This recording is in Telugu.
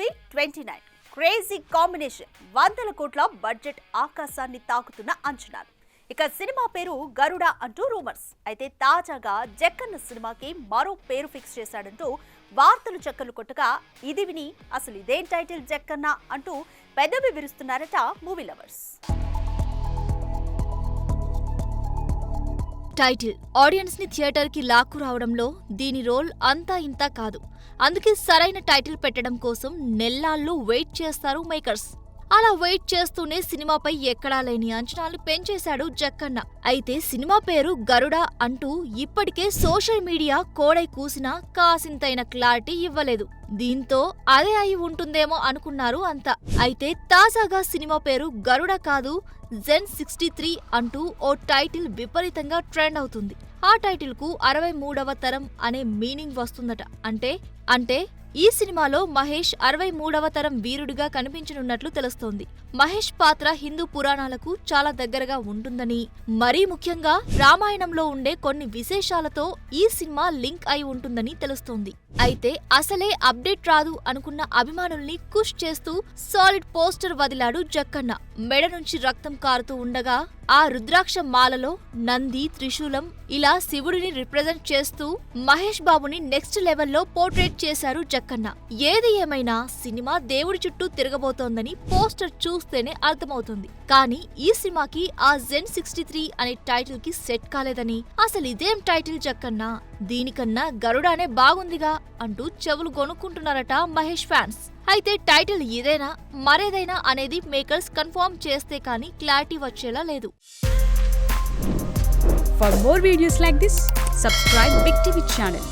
29 క్రేజీ కాంబినేషన్, 100 కోట్ల బడ్జెట్, ఆకాశాన్ని తాకుతున్న అంచనాలు. ఇక సినిమా పేరు గరుడ అంటూ రూమర్స్. అయితే తాజాగా జక్కన్న సినిమాకి మరో పేరు ఫిక్స్ చేశాడంటూ వార్తలు చక్కర్లు కొట్టగా, ఇది విని అసలు ఇదేం టైటిల్ జక్కన్న అంటూ పెదవి విరుస్తున్నారట మూవీ లవర్స్. టైటిల్ ఆడియన్స్ ని థియేటర్ కి లాక్కు రావడంలో దీని రోల్ అంతా ఇంతా కాదు. అందుకే సరైన టైటిల్ పెట్టడం కోసం నెల్లాళ్ళు వెయిట్ చేస్తారు మేకర్స్. అలా వెయిట్ చేస్తూనే సినిమాపై ఎక్కడా లేని అంచనాలు పెంచేశాడు జక్కన్న. అయితే సినిమా పేరు గరుడ అంటూ ఇప్పటికే సోషల్ మీడియా కోడై కూసినా కాసింతైన క్లారిటీ ఇవ్వలేదు. దీంతో అదే అయి ఉంటుందేమో అనుకున్నారు అంతా. అయితే తాజాగా సినిమా పేరు గరుడ కాదు, జెన్ 63 అంటూ ఓ టైటిల్ విపరీతంగా ట్రెండ్ అవుతుంది. ఆ టైటిల్ కు 63వ తరం అనే మీనింగ్ వస్తుందట. అంటే ఈ సినిమాలో మహేష్ 63వ తరం వీరుడిగా కనిపించనున్నట్లు తెలుస్తోంది. మహేష్ పాత్ర హిందూ పురాణాలకు చాలా దగ్గరగా ఉంటుందని, మరీ ముఖ్యంగా రామాయణంలో ఉండే కొన్ని విశేషాలతో ఈ సినిమా లింక్ అయి ఉంటుందని తెలుస్తోంది. అయితే అసలే అప్డేట్ రాదు అనుకున్న అభిమానుల్ని ఖుష్ చేస్తూ సాలిడ్ పోస్టర్ వదిలాడు జక్కన్న. మెడ నుంచి రక్తం కారుతూ ఉండగా ఆ రుద్రాక్ష మాలలో నంది, త్రిశూలం ఇలా శివుడిని రిప్రజెంట్ చేస్తూ మహేష్ బాబుని నెక్స్ట్ లెవెల్లో పోర్ట్రేట్ చేశారు జక్కన్న. ఏది ఏమైనా సినిమా దేవుడి చుట్టూ తిరగబోతోందని పోస్టర్ చూస్తేనే అర్థమవుతుంది. కానీ ఈ సినిమాకి ఆ జెన్ 63 అనే టైటిల్ కి సెట్ కాలేదని, అసలు ఇదేం టైటిల్ జక్కన్న, దీనికన్నా గరుడానే బాగుందిగా అంటూ చెవులు కొనుక్కుంటున్నారట మహేష్ ఫ్యాన్స్. అయితే టైటిల్ ఇదేనా మరేదైనా అనేది మేకర్స్ కన్ఫర్మ్ చేస్తే కానీ క్లారిటీ వచ్చేలా లేదు. For more videos like this, subscribe Big TV channel.